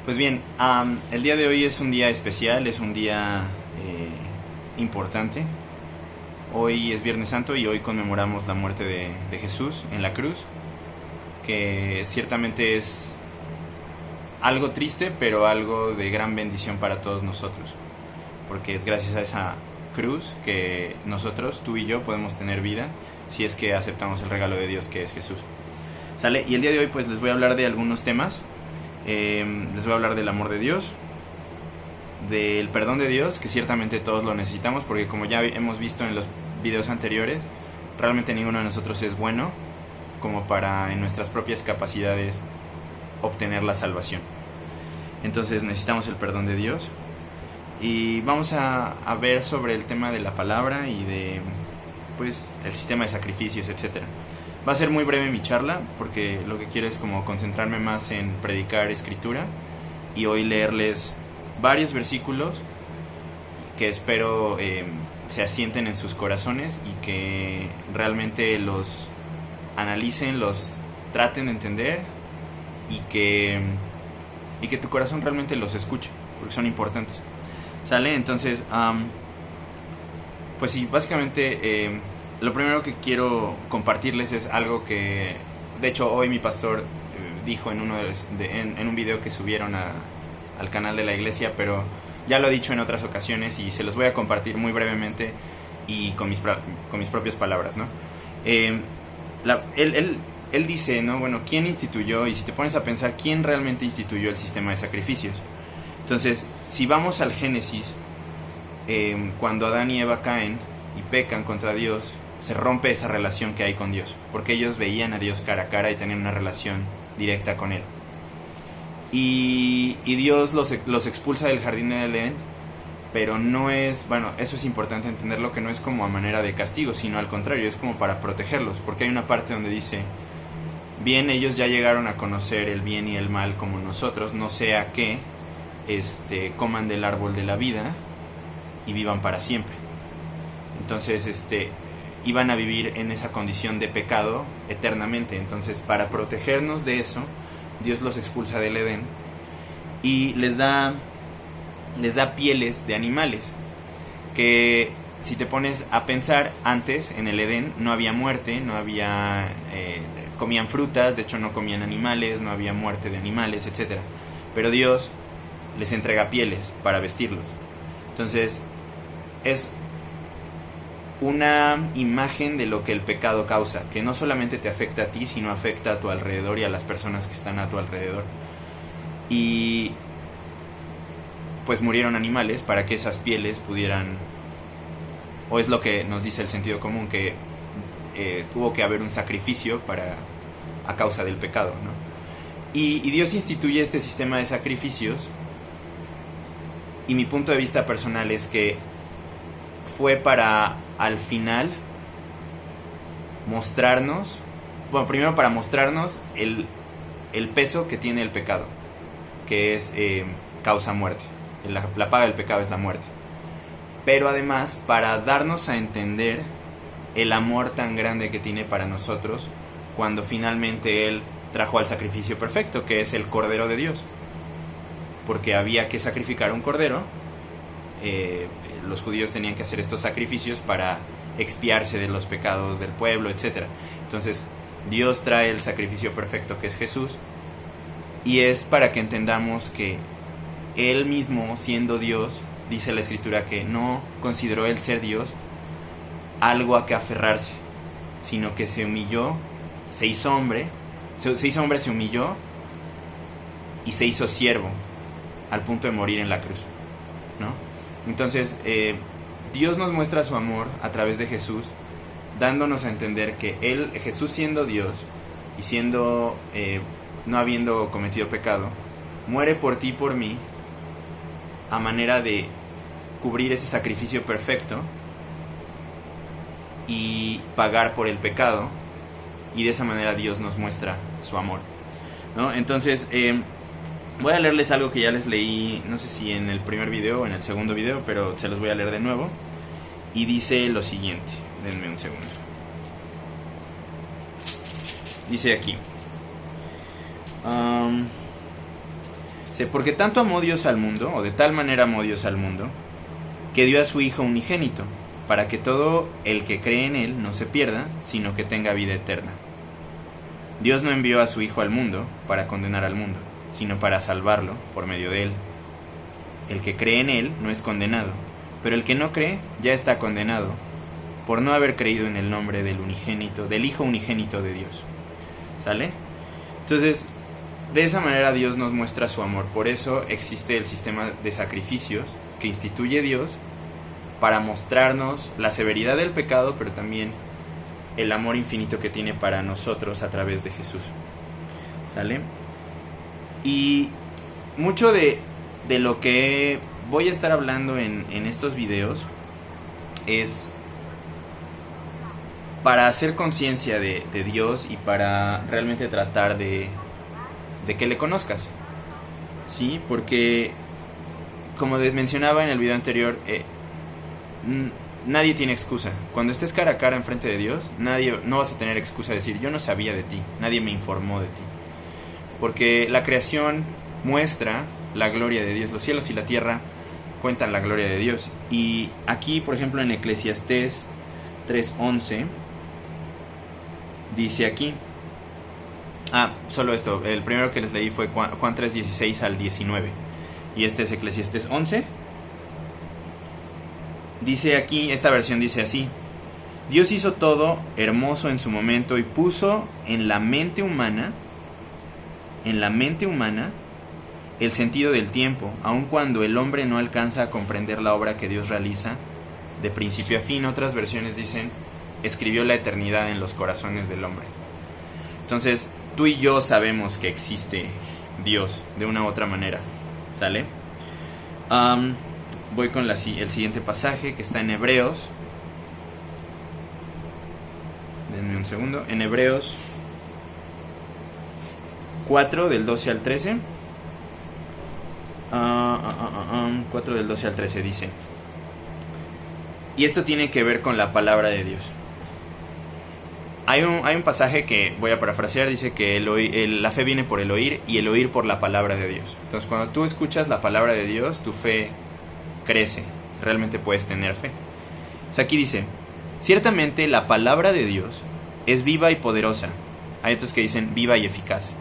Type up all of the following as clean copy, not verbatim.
Pues bien, el día de hoy es un día especial, es un día importante. Hoy es Viernes Santo y hoy conmemoramos la muerte de Jesús en la cruz, que ciertamente es algo triste, pero algo de gran bendición para todos nosotros, porque es gracias a esa cruz que nosotros, tú y yo, podemos tener vida si es que aceptamos el regalo de Dios que es Jesús. ¿Sale? Y el día de hoy pues les voy a hablar de algunos temas. Les voy a hablar del amor de Dios, del perdón de Dios, que ciertamente todos lo necesitamos, porque como ya hemos visto en los videos anteriores, realmente ninguno de nosotros es bueno como para en nuestras propias capacidades obtener la salvación. Entonces necesitamos el perdón de Dios. Y vamos a ver sobre el tema de la palabra y de pues el sistema de sacrificios, etcétera. Va a ser muy breve mi charla porque lo que quiero es como concentrarme más en predicar escritura y hoy leerles varios versículos que espero se asienten en sus corazones y que realmente los analicen, los traten de entender y que tu corazón realmente los escuche, porque son importantes. ¿Sale? Entonces, pues sí, básicamente lo primero que quiero compartirles es algo que, de hecho, hoy mi pastor dijo en un video que subieron al canal de la iglesia, pero ya lo he dicho en otras ocasiones y se los voy a compartir muy brevemente y con mis propias palabras, ¿no? Él dice, ¿no? Bueno, ¿quién instituyó? Y si te pones a pensar, ¿quién realmente instituyó el sistema de sacrificios? Entonces, si vamos al Génesis, cuando Adán y Eva caen y pecan contra Dios, se rompe esa relación que hay con Dios, porque ellos veían a Dios cara a cara y tenían una relación directa con Él. Y Dios los expulsa del jardín del Edén, pero no es, bueno, eso es importante entenderlo, que no es como a manera de castigo, sino al contrario, es como para protegerlos, porque hay una parte donde dice, bien, ellos ya llegaron a conocer el bien y el mal como nosotros, no sea que coman del árbol de la vida y vivan para siempre. Entonces iban a vivir en esa condición de pecado eternamente. Entonces, para protegernos de eso, Dios los expulsa del Edén y les da pieles de animales, que si te pones a pensar, antes en el Edén no había muerte, no había comían frutas, de hecho no comían animales, no había muerte de animales, etc. Pero Dios les entrega pieles para vestirlos. Entonces es una imagen de lo que el pecado causa, que no solamente te afecta a ti, sino afecta a tu alrededor y a las personas que están a tu alrededor. Y pues murieron animales para que esas pieles pudieran, o es lo que nos dice el sentido común, que tuvo que haber un sacrificio a causa del pecado, ¿no? Y Dios instituye este sistema de sacrificios, y mi punto de vista personal es que fue para al final mostrarnos, bueno, primero para mostrarnos el peso que tiene el pecado, que es causa muerte. La paga del pecado es la muerte. Pero además para darnos a entender el amor tan grande que tiene para nosotros cuando finalmente Él trajo al sacrificio perfecto, que es el Cordero de Dios. Porque había que sacrificar un cordero, los judíos tenían que hacer estos sacrificios para expiarse de los pecados del pueblo, etc. Entonces Dios trae el sacrificio perfecto, que es Jesús, y es para que entendamos que Él mismo, siendo Dios, dice la Escritura que no consideró el ser Dios algo a que aferrarse, sino que se humilló, se hizo hombre, se humilló y se hizo siervo al punto de morir en la cruz, ¿no? Entonces, Dios nos muestra su amor a través de Jesús, dándonos a entender que Jesús siendo Dios y siendo no habiendo cometido pecado, muere por ti y por mí a manera de cubrir ese sacrificio perfecto y pagar por el pecado, y de esa manera Dios nos muestra su amor, ¿no? Entonces, voy a leerles algo que ya les leí, no sé si en el primer video o en el segundo video, pero se los voy a leer de nuevo. Y dice lo siguiente, denme un segundo. Dice aquí, Dice, porque tanto amó Dios al mundo, o de tal manera amó Dios al mundo, que dio a su Hijo unigénito, para que todo el que cree en Él no se pierda, sino que tenga vida eterna. Dios no envió a su Hijo al mundo para condenar al mundo, sino para salvarlo por medio de Él. El que cree en Él no es condenado, pero el que no cree ya está condenado, por no haber creído en el nombre del Hijo unigénito de Dios. ¿Sale? Entonces, de esa manera Dios nos muestra su amor. Por eso existe el sistema de sacrificios que instituye Dios para mostrarnos la severidad del pecado, pero también el amor infinito que tiene para nosotros a través de Jesús. ¿Sale? Y mucho de lo que voy a estar hablando en estos videos es para hacer conciencia de Dios y para realmente tratar de que le conozcas. ¿Sí? Porque, como mencionaba en el video anterior, nadie tiene excusa. Cuando estés cara a cara enfrente de Dios, no vas a tener excusa de decir, yo no sabía de ti, nadie me informó de ti. Porque la creación muestra la gloria de Dios. Los cielos y la tierra cuentan la gloria de Dios. Y aquí, por ejemplo, en Eclesiastés 3:11, dice aquí, solo esto, el primero que les leí fue Juan 3:16 al 19, y este es Eclesiastés 11. Dice aquí, esta versión dice así: Dios hizo todo hermoso en su momento y puso en la mente humana el sentido del tiempo, aun cuando el hombre no alcanza a comprender la obra que Dios realiza de principio a fin. Otras versiones dicen, escribió la eternidad en los corazones del hombre. Entonces, tú y yo sabemos que existe Dios de una u otra manera. ¿Sale? Voy con el siguiente pasaje que está en Hebreos. Denme un segundo. En Hebreos 4 del 12 al 13. 4 del 12 al 13 dice. Y esto tiene que ver con la palabra de Dios. Hay un pasaje que voy a parafrasear, dice que la fe viene por el oír y el oír por la palabra de Dios. Entonces, cuando tú escuchas la palabra de Dios, tu fe crece, realmente puedes tener fe. O sea, aquí dice, ciertamente la palabra de Dios es viva y poderosa. Hay otros que dicen viva y eficaz,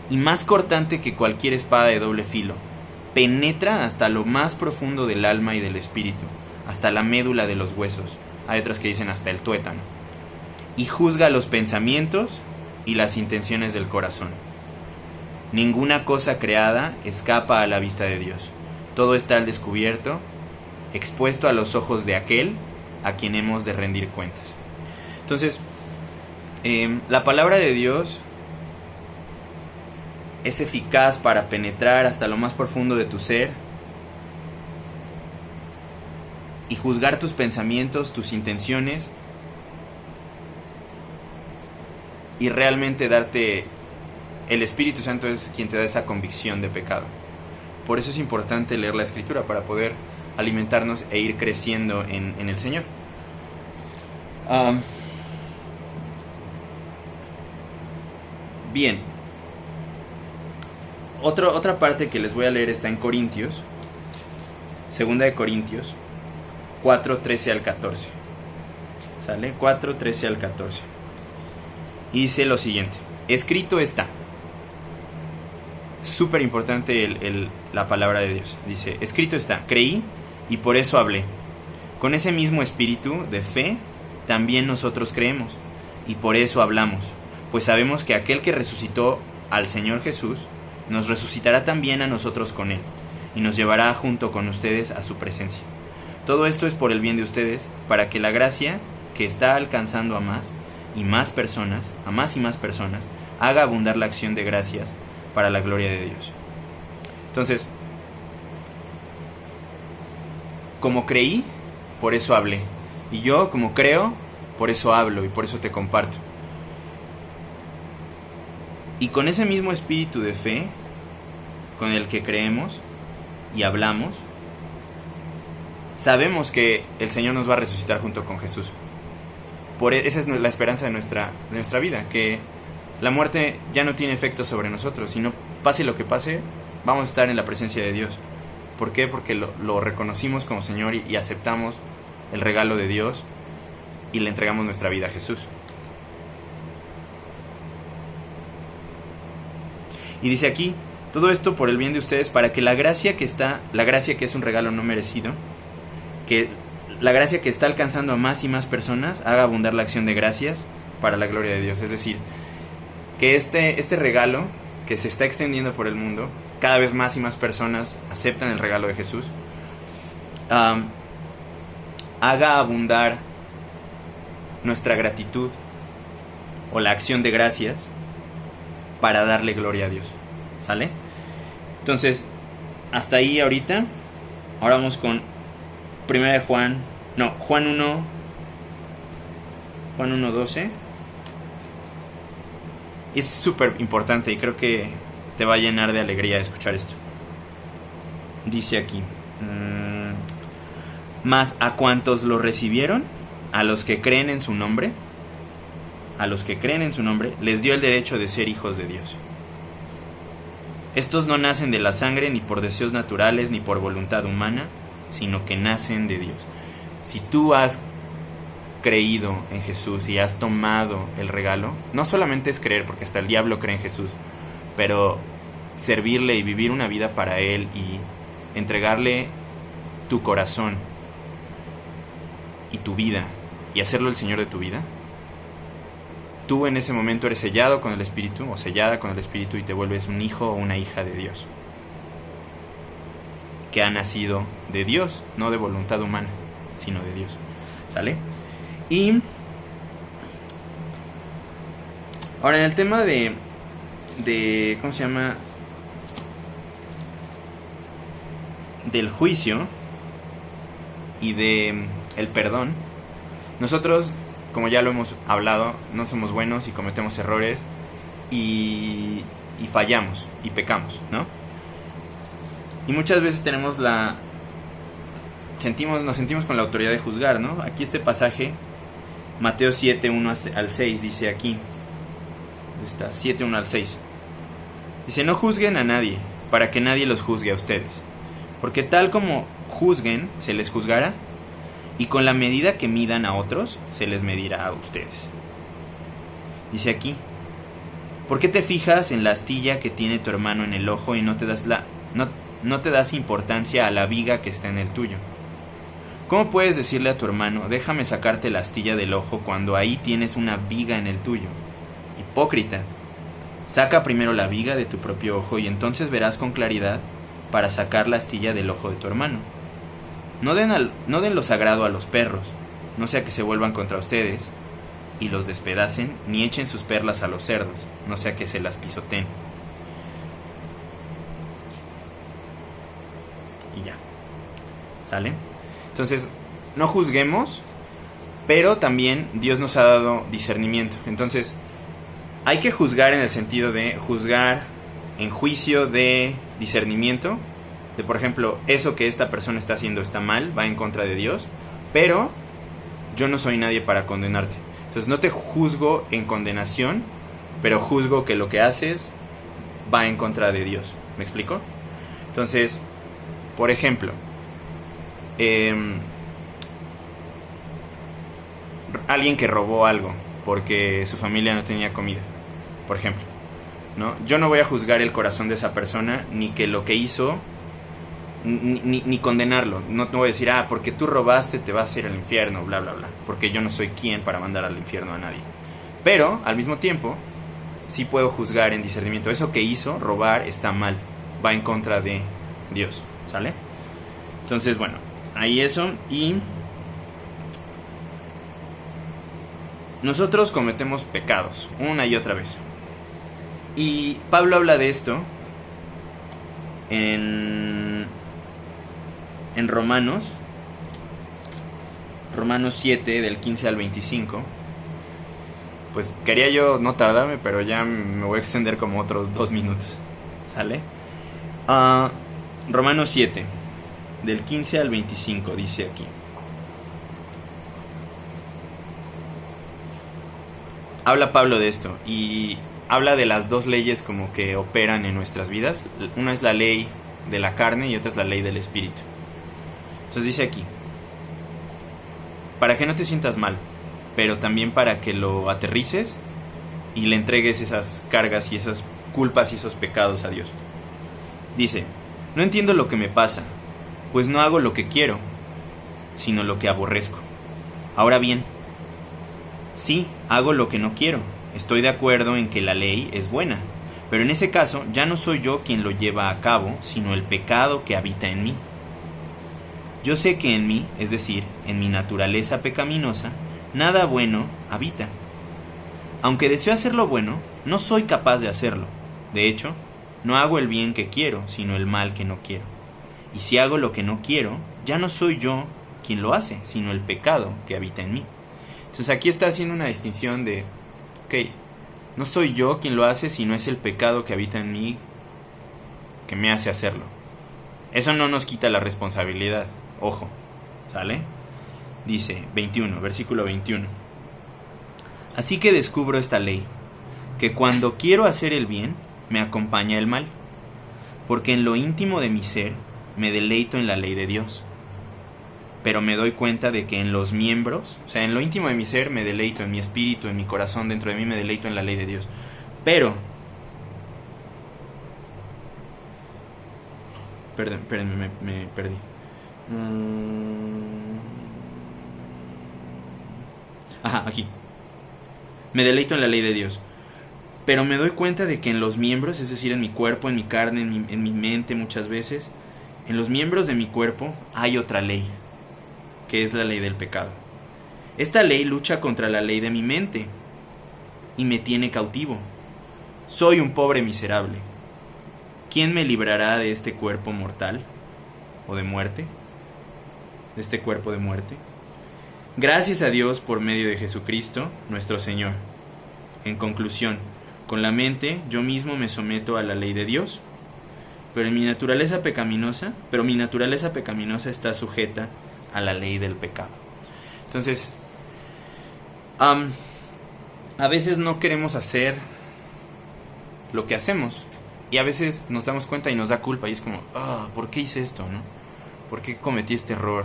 y más cortante que cualquier espada de doble filo. Penetra hasta lo más profundo del alma y del espíritu, hasta la médula de los huesos. Hay otros que dicen hasta el tuétano. Y juzga los pensamientos y las intenciones del corazón. Ninguna cosa creada escapa a la vista de Dios. Todo está al descubierto, expuesto a los ojos de aquel a quien hemos de rendir cuentas. Entonces, la palabra de Dios es eficaz para penetrar hasta lo más profundo de tu ser y juzgar tus pensamientos, tus intenciones, y realmente darte... El Espíritu Santo es quien te da esa convicción de pecado. Por eso es importante leer la Escritura, para poder alimentarnos e ir creciendo en el Señor. Bien. Otra parte que les voy a leer está en Corintios. Segunda de Corintios 4:13 al 14. ¿Sale? 4:13 al 14. Y dice lo siguiente: escrito está. Súper importante la palabra de Dios. Dice, escrito está, creí y por eso hablé. Con ese mismo espíritu de fe también nosotros creemos y por eso hablamos, pues sabemos que aquel que resucitó al Señor Jesús nos resucitará también a nosotros con él y nos llevará junto con ustedes a su presencia. Todo esto es por el bien de ustedes, para que la gracia que está alcanzando a más y más personas, haga abundar la acción de gracias para la gloria de Dios. Entonces, como creí, por eso hablé. Y yo, como creo, por eso hablo y por eso te comparto. Y con ese mismo espíritu de fe, con el que creemos y hablamos, sabemos que el Señor nos va a resucitar junto con Jesús. Esa es la esperanza de nuestra vida, que la muerte ya no tiene efecto sobre nosotros, sino pase lo que pase, vamos a estar en la presencia de Dios. ¿Por qué? Porque lo reconocimos como Señor y aceptamos el regalo de Dios y le entregamos nuestra vida a Jesús. Y dice aquí, todo esto por el bien de ustedes, para que la gracia que es un regalo no merecido, que la gracia que está alcanzando a más y más personas haga abundar la acción de gracias para la gloria de Dios. Es decir, que este regalo que se está extendiendo por el mundo, cada vez más y más personas aceptan el regalo de Jesús, haga abundar nuestra gratitud o la acción de gracias para darle gloria a Dios. ¿Sale? Entonces, hasta ahí ahorita. Ahora vamos con Juan 1:12. Es súper importante y creo que te va a llenar de alegría escuchar esto. Dice aquí, mas a cuantos lo recibieron, a los que creen en su nombre, les dio el derecho de ser hijos de Dios. Estos no nacen de la sangre, ni por deseos naturales, ni por voluntad humana, sino que nacen de Dios. Si tú has creído en Jesús y has tomado el regalo, no solamente es creer, porque hasta el diablo cree en Jesús, pero servirle y vivir una vida para Él y entregarle tu corazón y tu vida y hacerlo el Señor de tu vida, tú en ese momento eres sellado con el Espíritu o sellada con el Espíritu y te vuelves un hijo o una hija de Dios, que ha nacido de Dios, no de voluntad humana, sino de Dios. ¿Sale? Y ahora en el tema de ¿cómo se llama? Del juicio y de el perdón. Nosotros, como ya lo hemos hablado, no somos buenos y cometemos errores y fallamos y pecamos, ¿no? Y muchas veces tenemos nos sentimos con la autoridad de juzgar, ¿no? Aquí este pasaje, Mateo 7, 1 al 6, dice aquí, está 7, 1 al 6. Dice, no juzguen a nadie, para que nadie los juzgue a ustedes. Porque tal como juzguen, se les juzgará, y con la medida que midan a otros, se les medirá a ustedes. Dice aquí, ¿por qué te fijas en la astilla que tiene tu hermano en el ojo y no te das importancia a la viga que está en el tuyo? ¿Cómo puedes decirle a tu hermano, déjame sacarte la astilla del ojo cuando ahí tienes una viga en el tuyo? Hipócrita, saca primero la viga de tu propio ojo y entonces verás con claridad para sacar la astilla del ojo de tu hermano. No den lo sagrado a los perros, no sea que se vuelvan contra ustedes y los despedacen, ni echen sus perlas a los cerdos, no sea que se las pisoteen. Y ya. ¿Sale? Entonces, no juzguemos, pero también Dios nos ha dado discernimiento. Entonces, hay que juzgar en el sentido de juzgar en juicio de discernimiento, de por ejemplo, eso que esta persona está haciendo está mal, va en contra de Dios, pero yo no soy nadie para condenarte. Entonces no te juzgo en condenación, pero juzgo que lo que haces va en contra de Dios. ¿Me explico? Entonces, por ejemplo, alguien que robó algo porque su familia no tenía comida, por ejemplo, ¿no? Yo no voy a juzgar el corazón de esa persona, ni que lo que hizo, ni condenarlo. No te voy a decir, porque tú robaste te vas a ir al infierno, bla, bla, bla, porque yo no soy quien para mandar al infierno a nadie. Pero, al mismo tiempo, sí puedo juzgar en discernimiento. Eso que hizo, robar, está mal, va en contra de Dios, ¿sale? Entonces, bueno, ahí eso. Y nosotros cometemos pecados una y otra vez. Y Pablo habla de esto en Romanos 7 del 15 al 25. Pues quería yo no tardarme, pero ya me voy a extender como otros 2 minutos. ¿Sale? Romanos 7 del 15 al 25 dice aquí. Habla Pablo de esto y habla de las dos leyes como que operan en nuestras vidas. Una es la ley de la carne y otra es la ley del espíritu. Entonces dice aquí, para que no te sientas mal, pero también para que lo aterrices y le entregues esas cargas y esas culpas y esos pecados a Dios. Dice, no entiendo lo que me pasa, pues no hago lo que quiero, sino lo que aborrezco. Ahora bien, sí, hago lo que no quiero. Estoy de acuerdo en que la ley es buena, pero en ese caso ya no soy yo quien lo lleva a cabo, sino el pecado que habita en mí. Yo sé que en mí, es decir, en mi naturaleza pecaminosa, nada bueno habita. Aunque deseo hacer lo bueno, no soy capaz de hacerlo. De hecho, no hago el bien que quiero, sino el mal que no quiero. Y si hago lo que no quiero, ya no soy yo quien lo hace, sino el pecado que habita en mí. Entonces aquí está haciendo una distinción de, ok, no soy yo quien lo hace, sino es el pecado que habita en mí que me hace hacerlo. Eso no nos quita la responsabilidad, ojo, ¿sale? Dice 21, versículo 21. Así que descubro esta ley, que cuando quiero hacer el bien, me acompaña el mal, porque en lo íntimo de mi ser me deleito en la ley de Dios. Pero me doy cuenta de que en los miembros, o sea, en lo íntimo de mi ser me deleito, en mi espíritu, en mi corazón, dentro de mí me deleito en la ley de Dios. Pero, perdón, me perdí. Aquí. Me deleito en la ley de Dios. Pero me doy cuenta de que en los miembros, es decir, en mi cuerpo, en mi carne, en mi mente muchas veces, en los miembros de mi cuerpo hay otra ley, que es la ley del pecado. Esta ley lucha contra la ley de mi mente y me tiene cautivo. Soy un pobre miserable. ¿Quién me librará de este cuerpo mortal? ¿O de muerte? ¿De este cuerpo de muerte? Gracias a Dios por medio de Jesucristo, nuestro Señor. En conclusión, con la mente yo mismo me someto a la ley de Dios, pero mi naturaleza pecaminosa está sujeta a la ley del pecado. Entonces, a veces no queremos hacer lo que hacemos y a veces nos damos cuenta y nos da culpa y es como, ¿por qué hice esto, no? ¿Por qué cometí este error?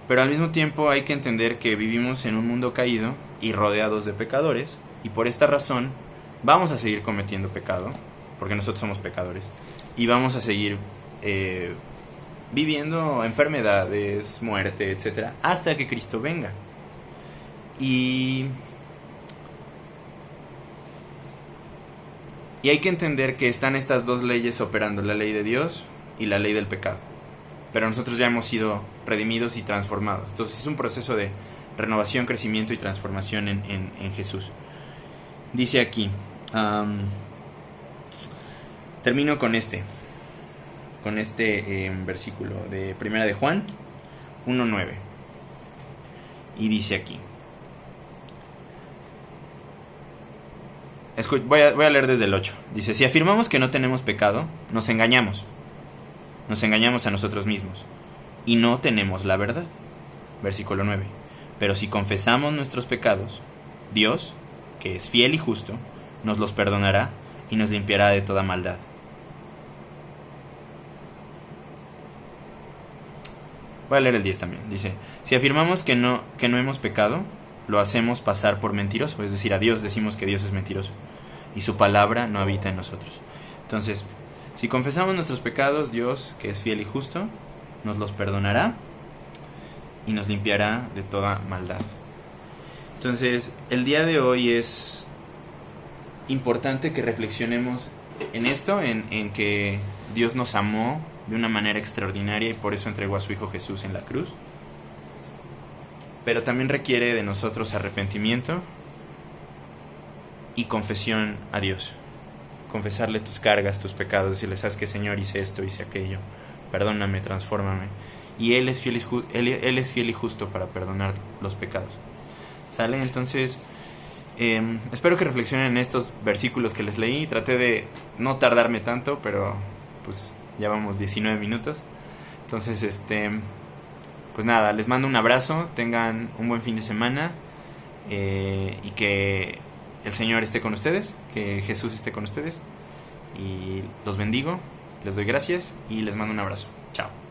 Pero al mismo tiempo hay que entender que vivimos en un mundo caído y rodeados de pecadores, y por esta razón vamos a seguir cometiendo pecado, porque nosotros somos pecadores, y vamos a seguir viviendo enfermedades, muerte, etcétera, hasta que Cristo venga. Y hay que entender que están estas dos leyes operando, la ley de Dios y la ley del pecado. Pero nosotros ya hemos sido redimidos y transformados. Entonces es un proceso de renovación, crecimiento y transformación en Jesús. Dice aquí, termino con este versículo de Primera de Juan 1:9. Y dice aquí, voy a leer desde el 8. Dice, si afirmamos que no tenemos pecado, nos engañamos a nosotros mismos y no tenemos la verdad. Versículo 9. Pero si confesamos nuestros pecados, Dios, que es fiel y justo, nos los perdonará y nos limpiará de toda maldad. Voy a leer el 10 también. Dice, si afirmamos que no hemos pecado, lo hacemos pasar por mentiroso. Es decir, a Dios decimos que Dios es mentiroso y su palabra no habita en nosotros. Entonces, si confesamos nuestros pecados, Dios, que es fiel y justo, nos los perdonará y nos limpiará de toda maldad. Entonces, el día de hoy es importante que reflexionemos en esto, en que Dios nos amó de una manera extraordinaria y por eso entregó a su Hijo Jesús en la cruz. Pero también requiere de nosotros arrepentimiento y confesión a Dios. Confesarle tus cargas, tus pecados, decirle, sabes que Señor, hice esto, hice aquello, perdóname, transfórmame. Y Él es fiel y justo para perdonar los pecados. ¿Sale? Entonces, espero que reflexionen en estos versículos que les leí. Traté de no tardarme tanto, pero pues ya vamos 19 minutos. Entonces, pues nada, les mando un abrazo, tengan un buen fin de semana y que el Señor esté con ustedes, que Jesús esté con ustedes y los bendigo, les doy gracias y les mando un abrazo. Chao.